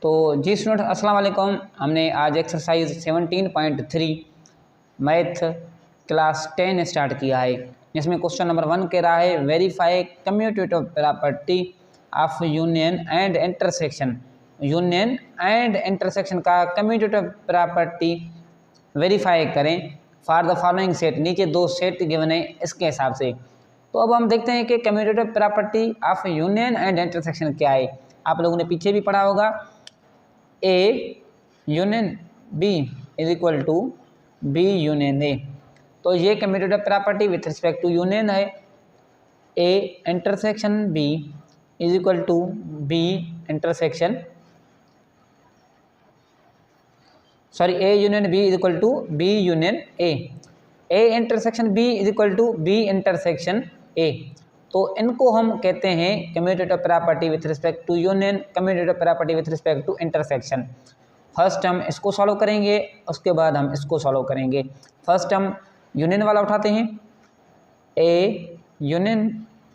तो जी स्टूडेंट अस्सलाम वालेकुम। हमने आज एक्सरसाइज 17.3 मैथ क्लास 10 स्टार्ट किया है। इसमें क्वेश्चन नंबर 1 कह रहा है verify commutative property of union and intersection. Union and intersection का कम्यूटेटिव प्रॉपर्टी वेरीफाई करें फॉर द फॉलोइंग सेट। नीचे दो सेट गिवन है इसके हिसाब से। तो अब हम देखते हैं कि commutative property of union and intersection क्या है। आप लोगों ने पीछे भी पढ़ा होगा, A union B is equal to B union A. तो ये commutative property with respect to union है। ए intersection B is equal to B intersection A union B is equal to B union A intersection B is equal to B intersection ए। तो इनको हम कहते हैं commutative property with respect to union, commutative property with respect to intersection. First हम इसको solve करेंगे, उसके बाद हम इसको सॉल्व करेंगे। फर्स्ट हम यूनियन वाला उठाते हैं, a union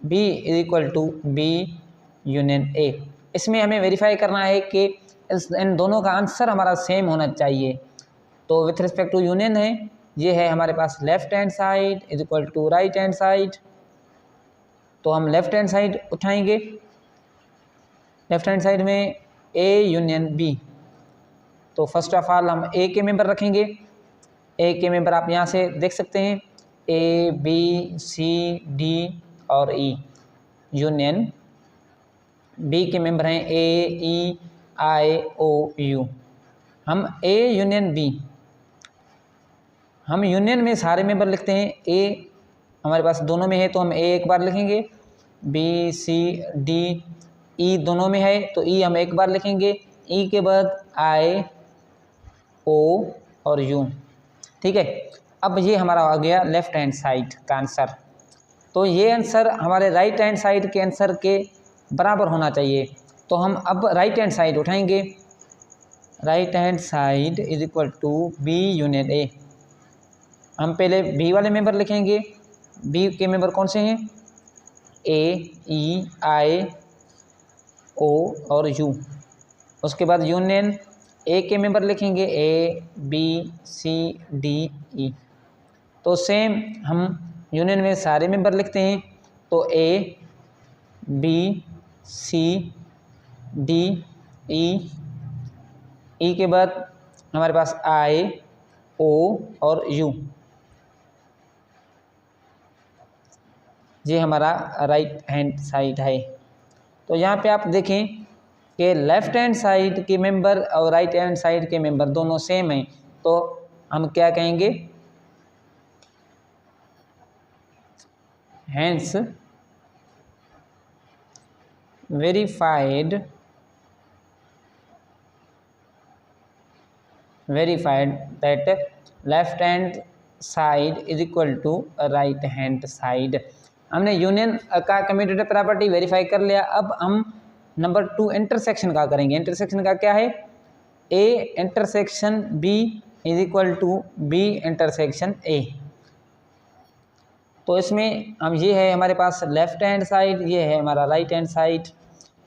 B is equal to B union a. इसमें हमें वेरीफाई करना है कि इन दोनों का आंसर हमारा सेम होना चाहिए। तो विथ रिस्पेक्ट टू यूनियन है, ये है हमारे पास left hand side is equal to right hand side. तो हम लेफ्ट हैंड साइड उठाएंगे, लेफ्ट हैंड साइड में ए यूनियन बी। तो फर्स्ट ऑफ ऑल हम ए के मेंबर रखेंगे। ए के मेंबर आप यहाँ से देख सकते हैं, ए बी सी डी और ई। यूनियन बी के मेंबर हैं ए ई आई ओ यू। हम ए यूनियन बी, हम यूनियन में सारे मेंबर लिखते हैं। ए हमारे पास दोनों में है तो हम ए एक बार लिखेंगे, बी सी डी ई दोनों में है तो ई हम एक बार लिखेंगे। ई के बाद आई ओ और यू। ठीक है, अब ये हमारा आ गया लेफ्ट हैंड साइड का आंसर। तो ये आंसर हमारे राइट हैंड साइड के आंसर के बराबर होना चाहिए। तो हम अब राइट हैंड साइड उठाएंगे, right hand side is equal to B union A. हम पहले बी वाले मेंबर लिखेंगे। बी के मेंबर कौन से हैं, ए ई आई ओ और यू। उसके बाद यूनियन ए के मेंबर लिखेंगे ए बी सी डी ई। तो सेम हम यूनियन में सारे मेंबर लिखते हैं। तो ए बी सी डी ई के बाद हमारे पास आई ओ और यू। ये हमारा राइट हैंड साइड है। तो यहाँ पे आप देखें कि लेफ्ट हैंड साइड के मेंबर और राइट हैंड साइड के मेंबर दोनों सेम हैं। तो हम क्या कहेंगे, hence verified that left hand side is equal to right hand side. हमने यूनियन का कम्यूटेटिव प्रॉपर्टी वेरीफाई कर लिया। अब हम नंबर 2 इंटरसेक्शन का करेंगे। इंटरसेक्शन का क्या है, ए intersection B is equal to B intersection ए। तो इसमें हम ये है हमारे पास लेफ्ट हैंड साइड, ये है हमारा राइट हैंड साइड।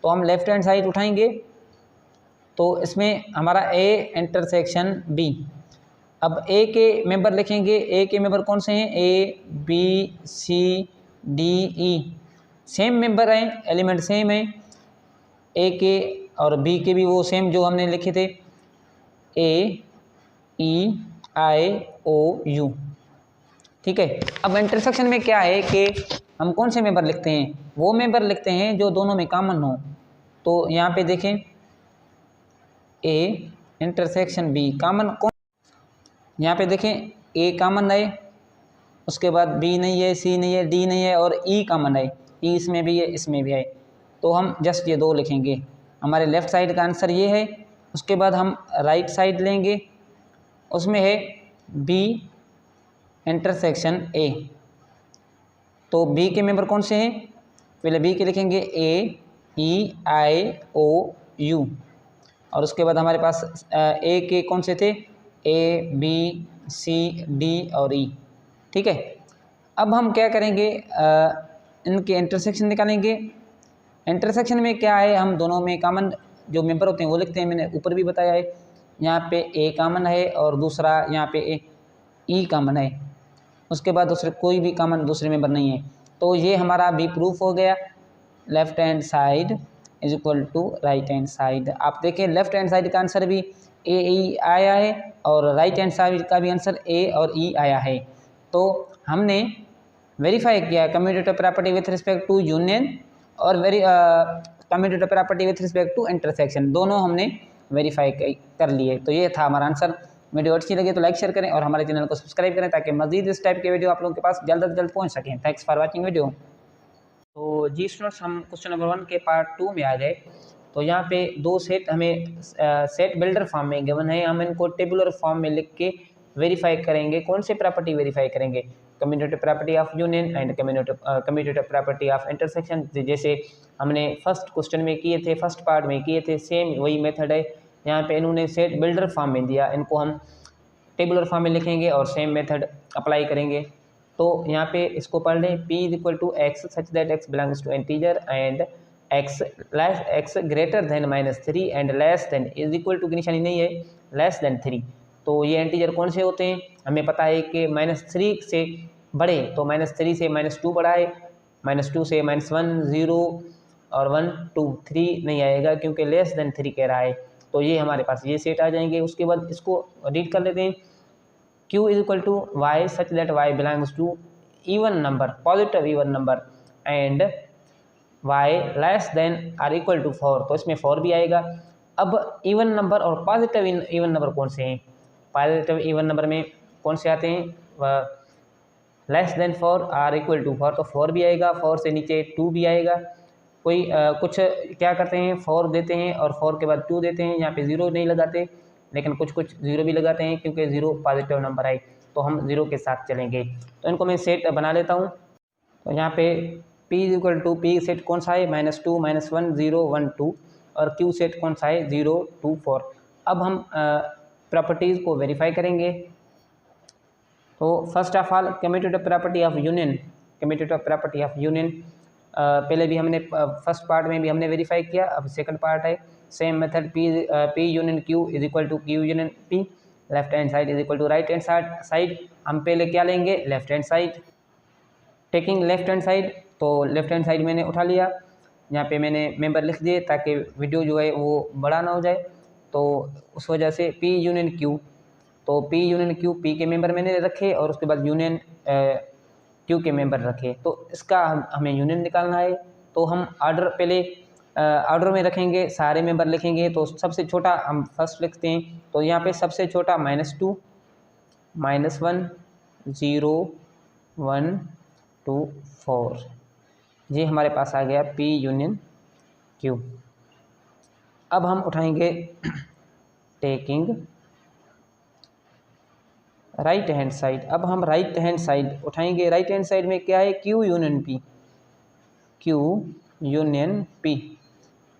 तो हम लेफ्ट हैंड साइड उठाएंगे तो इसमें हमारा ए इंटरसेक्शन बी। अब ए के मेंबर लिखेंगे। ए के मेंबर कौन से हैं, a b c d e same member हैं, एलिमेंट सेम हैं। ए के और बी के भी वो सेम जो हमने लिखे थे, ए ई आई ओ यू। ठीक है, अब इंटरसेक्शन में क्या है कि हम कौन से मेंबर लिखते हैं, वो मेंबर लिखते हैं जो दोनों में कॉमन हो। तो यहाँ पे देखें, ए इंटरसेक्शन बी कॉमन कौन, यहाँ पे देखें ए कॉमन है, उसके बाद बी नहीं है, सी नहीं है, डी नहीं है और ई कॉमन है। ई इसमें भी है, इसमें भी है। तो हम जस्ट ये दो लिखेंगे। हमारे लेफ़्ट साइड का आंसर ये है। उसके बाद हम राइट साइड लेंगे, उसमें है बी इंटरसेक्शन ए। तो बी के मेंबर कौन से हैं, पहले बी के लिखेंगे ए ई आई ओ यू। और उसके बाद हमारे पास ए के कौन से थे, ए बी सी डी और ई। ठीक है, अब हम क्या करेंगे, इनके इंटरसेक्शन निकालेंगे। इंटरसेक्शन में क्या है, हम दोनों में कॉमन जो मेंबर होते हैं वो लिखते हैं, मैंने ऊपर भी बताया है। यहाँ पे ए कॉमन है और दूसरा यहाँ पे ई कॉमन है, उसके बाद दूसरे कोई भी कॉमन दूसरे मेंबर नहीं है। तो ये हमारा भी प्रूफ हो गया, left hand side is equal to right hand side. आप देखें लेफ्ट हैंड साइड का आंसर भी ए ई आया है और राइट हैंड साइड का भी आंसर ए और ई आया है। तो हमने वेरीफाई किया commutative property with respect to union और commutative property with respect to intersection, दोनों हमने वेरीफाई कर लिए। तो ये था हमारा आंसर। वीडियो अच्छी लगे तो लाइक शेयर करें और हमारे चैनल को सब्सक्राइब करें ताकि मजीद इस टाइप के वीडियो आप लोगों के पास जल्द से जल्द पहुंच सकें। Thanks for watching video. तो जी स्टूडेंट्स, हम क्वेश्चन नंबर 1 के पार्ट 2 में आ गए। तो यहाँ पे दो सेट हमें सेट बिल्डर फॉर्म में गिवन है, हम इनको टेबुलर फॉर्म में लिख के वेरीफाई करेंगे। कौन से प्रॉपर्टी वेरीफाई करेंगे? Commutative property of union and commutative property of intersection. जैसे हमने फर्स्ट क्वेश्चन में किए थे, फर्स्ट पार्ट में किए थे, सेम वही मेथड है। यहाँ पे इन्होंने सेट बिल्डर फॉर्म में दिया, इनको हम टेबुलर फॉर्म में लिखेंगे और सेम मेथड अप्लाई करेंगे। तो यहाँ पे इसको पढ़ लें, p is equal to x such that x belongs to integer and x greater than -3 and less than is equal to की निशानी नहीं है, लेस देन 3। तो ये इंटीजर कौन से होते हैं? हमें पता है कि -3 से बड़े, तो -3 से -2 बड़ा है, -2 से -1 0 और 1 2 3 नहीं आएगा क्योंकि लेस देन 3 कह रहा है। तो ये हमारे पास ये सेट आ जाएंगे। उसके बाद इसको रीड कर लेते हैं, q is equal to y such that y belongs to even number, positive even number and y less than are equal to 4। तो इसमें 4 भी आएगा। अब इवन नंबर और पॉजिटिव इवन नंबर कौन से हैं? पॉजिटिव इवन नंबर में कौन से आते हैं? Less than 4 are equal to 4, तो 4 भी आएगा, 4 से नीचे 2 भी आएगा। कोई कुछ क्या करते हैं, 4 देते हैं और 4 के बाद 2 देते हैं, यहाँ पे 0 नहीं लगाते, लेकिन कुछ 0 भी लगाते हैं क्योंकि 0 पॉजिटिव नंबर है, तो हम 0 के साथ चलेंगे। तो इनको मैं सेट बना लेता हूँ। तो यहाँ पे p is equal to p set कौन सा है? -2 -1 0 1 2 और q सेट कौन सा है? 0 2 4। अब हम प्रॉपर्टीज़ को वेरीफाई करेंगे। तो first of all commutative property of union, commutative property of union पहले भी हमने फर्स्ट पार्ट में भी हमने वेरीफाई किया, अब सेकंड पार्ट है same method. p union q is equal to q union p, left hand side is equal to right hand side. हम पहले क्या लेंगे? Left hand side. Taking left hand side, तो लेफ्ट हैंड साइड मैंने उठा लिया, यहाँ पे मैंने मेंबर लिख दिए ताकि वीडियो जो है वो बड़ा ना हो जाए, तो उस वजह से p यूनियन q। तो p यूनियन q, p के मेंबर मैंने रखे और उसके बाद यूनियन q के मेंबर रखे। तो इसका हमें यूनियन निकालना है। तो हम ऑर्डर पहले ऑर्डर में रखेंगे, सारे मेंबर लिखेंगे। तो सबसे छोटा हम फर्स्ट लिखते हैं, तो यहाँ पे सबसे छोटा -2 -1 0 1 2 4, ये हमारे पास आ गया p यूनियन q। अब हम उठाएंगे टेकिंग राइट हैंड साइड। अब हम राइट हैंड साइड उठाएंगे। राइट हैंड साइड में क्या है? q union p, q union p।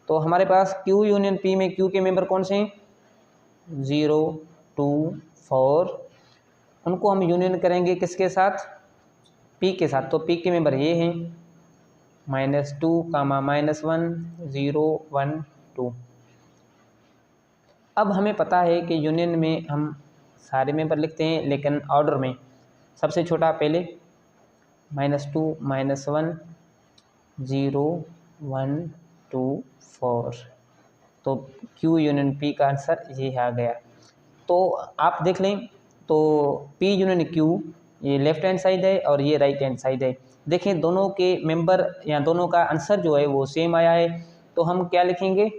तो हमारे पास q यूनियन p में q के मेंबर कौन से हैं? 0 2 4। उनको हम यूनियन करेंगे किसके साथ? p के साथ। तो p के मेंबर ये हैं, -2 -1 0 1 2। अब हमें पता है कि यूनियन में हम सारे मेंबर लिखते हैं लेकिन ऑर्डर में। सबसे छोटा पहले -2 -1 0 1 2 4, तो q यूनियन p का आंसर ये आ गया। तो आप देख लें, तो p यूनियन q ये लेफ्ट हैंड साइड है और ये राइट हैंड साइड है। देखें दोनों के मेंबर या दोनों का आंसर जो है वो सेम आया है। तो हम क्या लिखेंगे?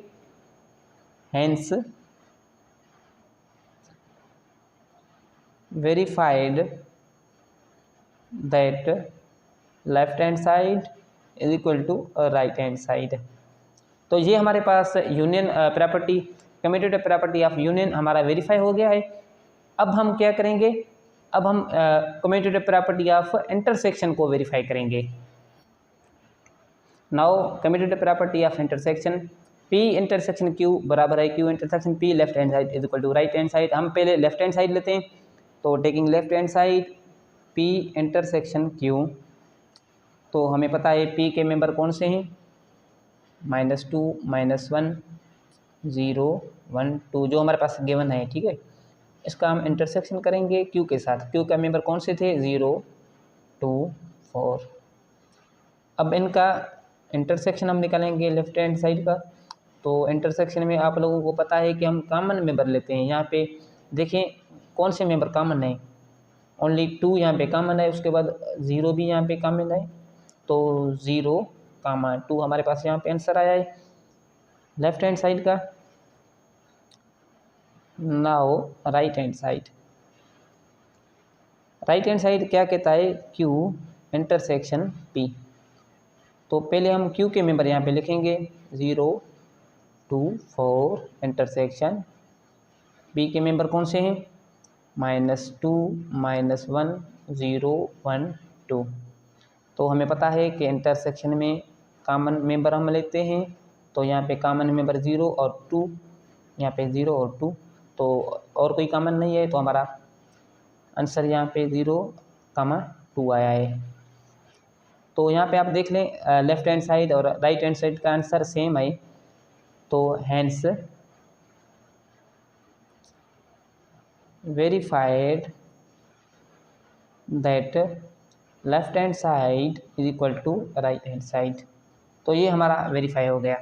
Hence verified that left hand side is equal to right hand side। तो ये हमारे पास union property, commutative property of union हमारा वेरीफाई हो गया है। अब हम क्या करेंगे? अब हम कम्यूटेटिव प्रॉपर्टी ऑफ इंटरसेक्शन को वेरीफाई करेंगे। Now commutative property of intersection, p intersection q बराबर है q intersection p left hand side is equal to right hand side. हम पहले लेफ्ट हैंड साइड लेते हैं, तो taking left hand side p intersection q, तो हमें पता है p के मेंबर कौन से हैं? -2 -1 0 1 2 जो हमारे पास गिवन है, ठीक है। इसका हम इंटरसेक्शन करेंगे क्यू के साथ। क्यू का मेंबर कौन से थे, 0 2 4। अब इनका इंटरसेक्शन हम निकालेंगे लेफ्ट हैंड साइड का। तो इंटरसेक्शन में आप लोगों को पता है कि हम कॉमन मेंबर लेते हैं। यहाँ पे देखें कौन से मेंबर कॉमन है, ओनली 2 यहाँ पे कॉमन है, उसके बाद 0 भी यहाँ पे कॉमन है। तो 0 2 हमारे पास यहाँ पे आंसर आया है लेफ्ट हैंड साइड का। Now right hand side, right hand side क्या कहता है, Q इंटरसेक्शन P। तो पहले हम Q के मेंबर यहाँ पे लिखेंगे 0 2 4 इंटरसेक्शन P के मेंबर कौन से हैं, -2 -1 0 1 2। तो हमें पता है कि इंटरसेक्शन में कॉमन मेंबर हम लेते हैं। तो यहाँ पे कॉमन मेंबर 0 और 2, यहाँ पे 0 और 2, तो और कोई कॉमन नहीं है, तो हमारा आंसर यहाँ पे 0 2 आया है। तो यहाँ पे आप देख लें लेफ्ट हैंड साइड और राइट हैंड साइड का आंसर सेम है। तो hence verified that left hand side is equal to right hand side. तो ये हमारा वेरीफाई हो गया।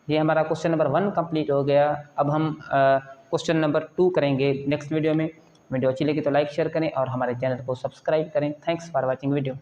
ये हमारा क्वेश्चन नंबर 1 कंप्लीट हो गया। अब हम क्वेश्चन नंबर 2 करेंगे नेक्स्ट वीडियो में। वीडियो अच्छी लगी तो लाइक शेयर करें और हमारे चैनल को सब्सक्राइब करें। Thanks for watching video.